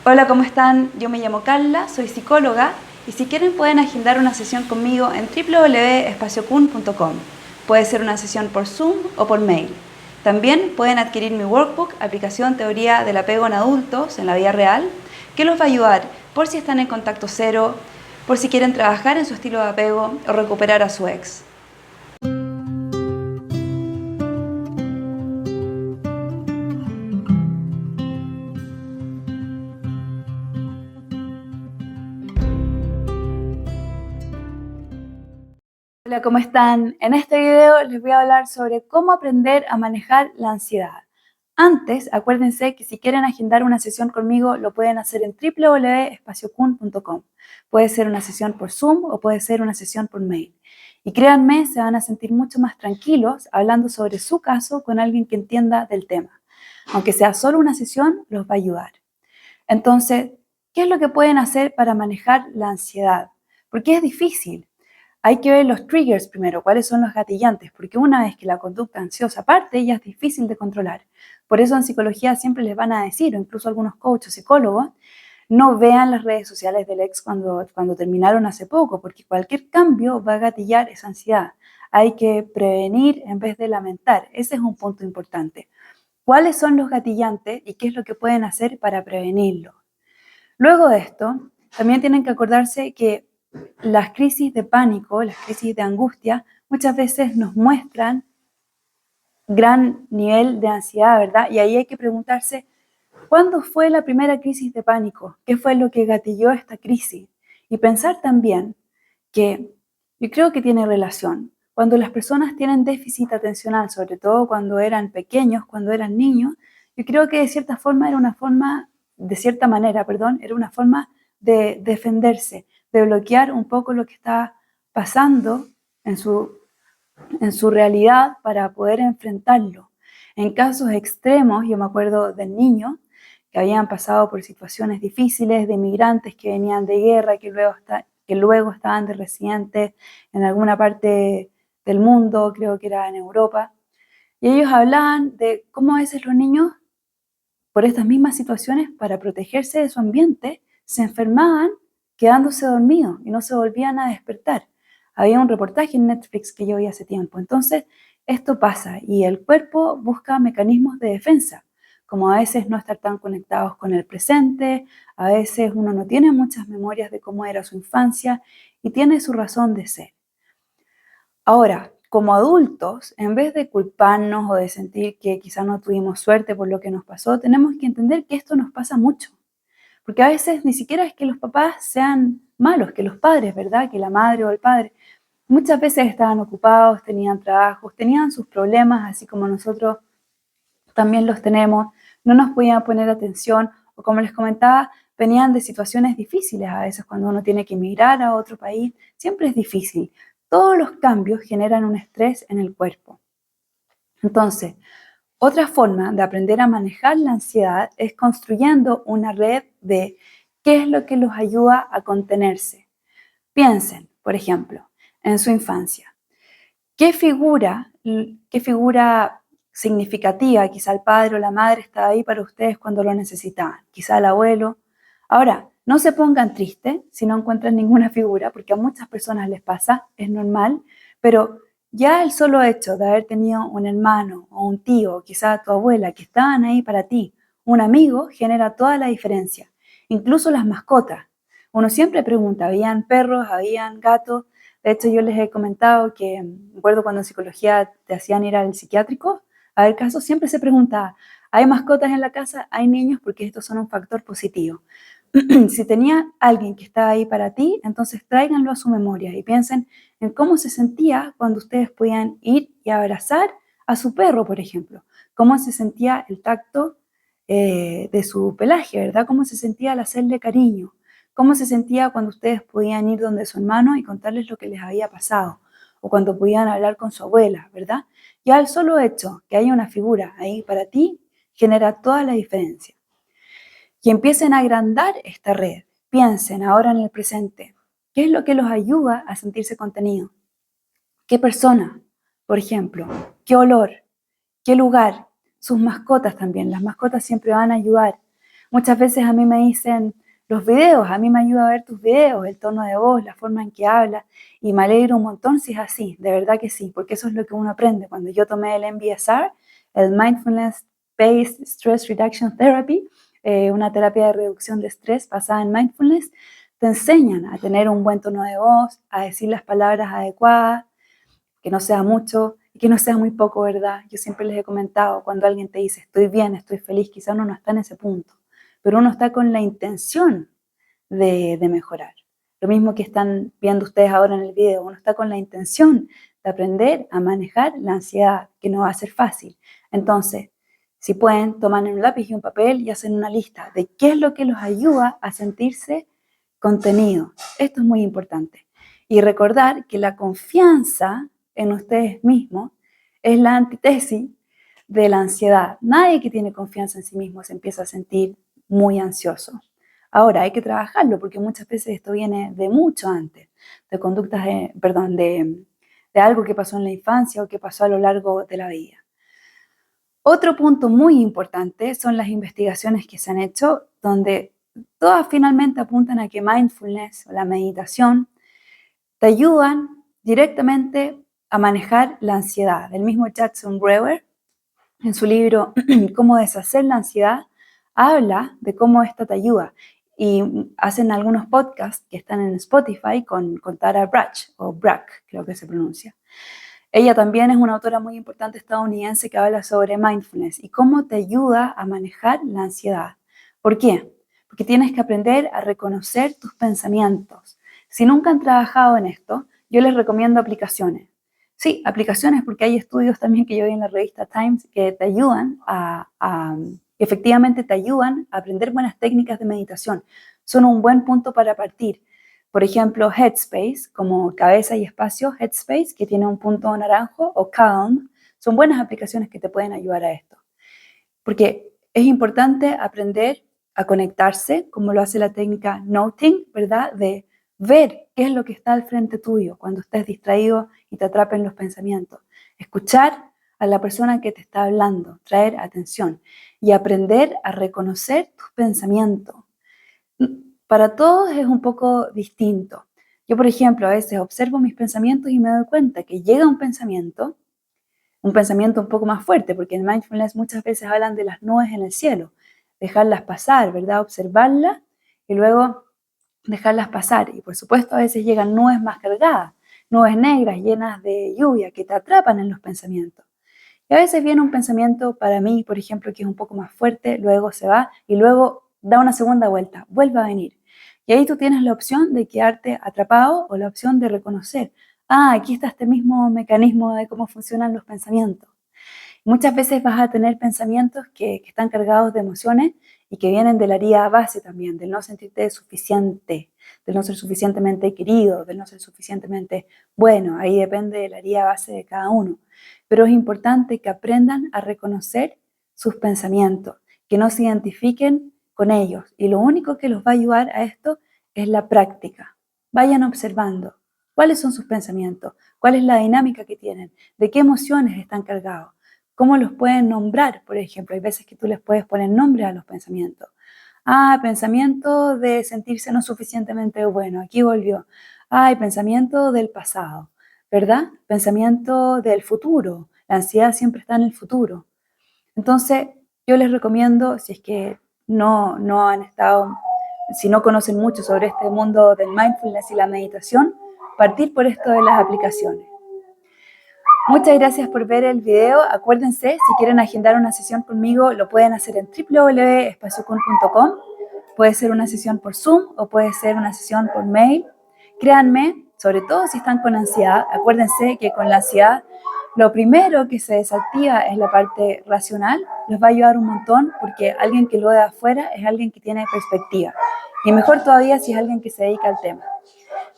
Hola, ¿cómo están? Yo me llamo Carla, soy psicóloga y si quieren pueden agendar una sesión conmigo en www.espaciocun.com. Puede ser una sesión por Zoom o por mail. También pueden adquirir mi workbook, aplicación Teoría del Apego en Adultos en la vida real, que los va a ayudar por si están en contacto cero, por si quieren trabajar en su estilo de apego o recuperar a su ex. Hola, ¿cómo están? En este video les voy a hablar sobre cómo aprender a manejar la ansiedad. Antes, acuérdense que si quieren agendar una sesión conmigo, lo pueden hacer en www.espaciocun.com. Puede ser una sesión por Zoom o puede ser una sesión por mail. Y créanme, se van a sentir mucho más tranquilos hablando sobre su caso con alguien que entienda del tema. Aunque sea solo una sesión, los va a ayudar. Entonces, ¿qué es lo que pueden hacer para manejar la ansiedad? Porque es difícil. Hay que ver los triggers primero, cuáles son los gatillantes, porque una vez que la conducta ansiosa parte, ya es difícil de controlar. Por eso en psicología siempre les van a decir, o incluso algunos coaches, psicólogos, no vean las redes sociales del ex cuando terminaron hace poco, porque cualquier cambio va a gatillar esa ansiedad. Hay que prevenir en vez de lamentar. Ese es un punto importante. ¿Cuáles son los gatillantes y qué es lo que pueden hacer para prevenirlo? Luego de esto, también tienen que acordarse que las crisis de pánico, las crisis de angustia, muchas veces nos muestran gran nivel de ansiedad, ¿verdad? Y ahí hay que preguntarse, ¿cuándo fue la primera crisis de pánico? ¿Qué fue lo que gatilló esta crisis? Y pensar también que yo creo que tiene relación. Cuando las personas tienen déficit atencional, sobre todo cuando eran pequeños, cuando eran niños, yo creo que de cierta forma era una forma, de cierta manera, perdón, era una forma de defenderse, de bloquear un poco lo que estaba pasando en su realidad para poder enfrentarlo. En casos extremos, yo me acuerdo de niños que habían pasado por situaciones difíciles, de migrantes que venían de guerra, que luego estaban de residentes en alguna parte del mundo, creo que era en Europa, y ellos hablaban de cómo a veces los niños, por estas mismas situaciones, para protegerse de su ambiente, se enfermaban quedándose dormidos y no se volvían a despertar. Había un reportaje en Netflix que yo vi hace tiempo. Entonces, esto pasa y el cuerpo busca mecanismos de defensa, como a veces no estar tan conectados con el presente, a veces uno no tiene muchas memorias de cómo era su infancia y tiene su razón de ser. Ahora, como adultos, en vez de culparnos o de sentir que quizás no tuvimos suerte por lo que nos pasó, tenemos que entender que esto nos pasa mucho. Porque a veces ni siquiera es que los papás sean malos, que los padres, ¿verdad? Que la madre o el padre. Muchas veces estaban ocupados, tenían trabajos, tenían sus problemas, así como nosotros también los tenemos, no nos podían poner atención o como les comentaba, venían de situaciones difíciles a veces cuando uno tiene que emigrar a otro país, siempre es difícil. Todos los cambios generan un estrés en el cuerpo. Entonces, otra forma de aprender a manejar la ansiedad es construyendo una red de qué es lo que los ayuda a contenerse. Piensen, por ejemplo, en su infancia. ¿Qué figura significativa, quizá el padre o la madre estaba ahí para ustedes cuando lo necesitaban? Quizá el abuelo. Ahora, no se pongan tristes si no encuentran ninguna figura, porque a muchas personas les pasa, es normal, pero ya el solo hecho de haber tenido un hermano o un tío, quizá tu abuela, que estaban ahí para ti, un amigo, genera toda la diferencia. Incluso las mascotas. Uno siempre pregunta, ¿habían perros, habían gatos? De hecho, yo les he comentado que, me acuerdo cuando en psicología te hacían ir al psiquiátrico, a ver casos, siempre se preguntaba, ¿hay mascotas en la casa? ¿Hay niños? Porque estos son un factor positivo. Si tenía alguien que estaba ahí para ti, entonces tráiganlo a su memoria y piensen en cómo se sentía cuando ustedes podían ir y abrazar a su perro, por ejemplo. Cómo se sentía el tacto de su pelaje, ¿verdad? Cómo se sentía al hacerle cariño. Cómo se sentía cuando ustedes podían ir donde su hermano y contarles lo que les había pasado. O cuando podían hablar con su abuela, ¿verdad? Ya el solo hecho que haya una figura ahí para ti genera toda la diferencia. Y empiecen a agrandar esta red. Piensen ahora en el presente. ¿Qué es lo que los ayuda a sentirse contenidos? ¿Qué persona, por ejemplo? ¿Qué olor? ¿Qué lugar? Sus mascotas también. Las mascotas siempre van a ayudar. Muchas veces a mí me dicen, los videos, a mí me ayuda a ver tus videos, el tono de voz, la forma en que hablas, y me alegro un montón si es así, de verdad que sí, porque eso es lo que uno aprende. Cuando yo tomé el MBSR, el Mindfulness Based Stress Reduction Therapy, una terapia de reducción de estrés basada en mindfulness, te enseñan a tener un buen tono de voz, a decir las palabras adecuadas, que no sea mucho y que no sea muy poco, ¿verdad? Yo siempre les he comentado, cuando alguien te dice estoy bien, estoy feliz, quizá uno no está en ese punto, pero uno está con la intención de mejorar. Lo mismo que están viendo ustedes ahora en el video, uno está con la intención de aprender a manejar la ansiedad, que no va a ser fácil. Entonces, si pueden, toman un lápiz y un papel y hacen una lista de qué es lo que los ayuda a sentirse contenidos. Esto es muy importante. Y recordar que la confianza en ustedes mismos es la antítesis de la ansiedad. Nadie que tiene confianza en sí mismo se empieza a sentir muy ansioso. Ahora, hay que trabajarlo porque muchas veces esto viene de mucho antes, de conductas, de algo que pasó en la infancia o que pasó a lo largo de la vida. Otro punto muy importante son las investigaciones que se han hecho, donde todas finalmente apuntan a que mindfulness o la meditación te ayudan directamente a manejar la ansiedad. El mismo Jackson Brewer, en su libro Cómo deshacer la ansiedad, habla de cómo esta te ayuda. Y hacen algunos podcasts que están en Spotify con Tara Brach, o Brach, creo que se pronuncia. Ella también es una autora muy importante estadounidense que habla sobre mindfulness y cómo te ayuda a manejar la ansiedad. ¿Por qué? Porque tienes que aprender a reconocer tus pensamientos. Si nunca han trabajado en esto, yo les recomiendo aplicaciones. Sí, aplicaciones porque hay estudios también que yo vi en la revista Times que te ayudan efectivamente te ayudan a aprender buenas técnicas de meditación. Son un buen punto para partir. Por ejemplo, Headspace, como cabeza y espacio, Headspace, que tiene un punto naranjo, o Calm, son buenas aplicaciones que te pueden ayudar a esto. Porque es importante aprender a conectarse, como lo hace la técnica Noting, ¿verdad? De ver qué es lo que está al frente tuyo cuando estés distraído y te atrapen los pensamientos. Escuchar a la persona que te está hablando, traer atención y aprender a reconocer tus pensamientos. Para todos es un poco distinto. Yo, por ejemplo, a veces observo mis pensamientos y me doy cuenta que llega un pensamiento un poco más fuerte, porque en mindfulness muchas veces hablan de las nubes en el cielo, dejarlas pasar, ¿verdad? Observarlas y luego dejarlas pasar. Y por supuesto a veces llegan nubes más cargadas, nubes negras llenas de lluvia que te atrapan en los pensamientos. Y a veces viene un pensamiento para mí, por ejemplo, que es un poco más fuerte, luego se va y luego da una segunda vuelta, vuelve a venir. Y ahí tú tienes la opción de quedarte atrapado o la opción de reconocer, aquí está este mismo mecanismo de cómo funcionan los pensamientos. Muchas veces vas a tener pensamientos que están cargados de emociones y que vienen de la herida base también, del no sentirte suficiente, del no ser suficientemente querido, del no ser suficientemente bueno. Ahí depende de la herida base de cada uno. Pero es importante que aprendan a reconocer sus pensamientos, que no se identifiquen con ellos. Y lo único que los va a ayudar a esto es la práctica. Vayan observando cuáles son sus pensamientos, cuál es la dinámica que tienen, de qué emociones están cargados. ¿Cómo los pueden nombrar? Por ejemplo, hay veces que tú les puedes poner nombre a los pensamientos. Pensamiento de sentirse no suficientemente bueno, aquí volvió. Hay pensamiento del pasado, ¿verdad? Pensamiento del futuro. La ansiedad siempre está en el futuro. Entonces, yo les recomiendo, si es que no han estado, si no conocen mucho sobre este mundo del mindfulness y la meditación, partir por esto de las aplicaciones. Muchas gracias por ver el video. Acuérdense, si quieren agendar una sesión conmigo, lo pueden hacer en www.espaciocun.com. Puede ser una sesión por Zoom o puede ser una sesión por mail. Créanme, sobre todo si están con ansiedad, acuérdense que con la ansiedad lo primero que se desactiva es la parte racional. Les va a ayudar un montón porque alguien que lo ve de afuera es alguien que tiene perspectiva. Y mejor todavía si es alguien que se dedica al tema.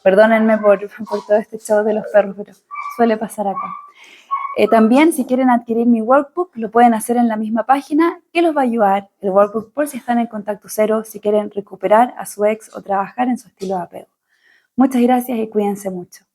Perdónenme por todo este show de los perros, pero suele pasar acá. También, si quieren adquirir mi workbook, lo pueden hacer en la misma página, que los va a ayudar el workbook por si están en contacto cero, si quieren recuperar a su ex o trabajar en su estilo de apego. Muchas gracias y cuídense mucho.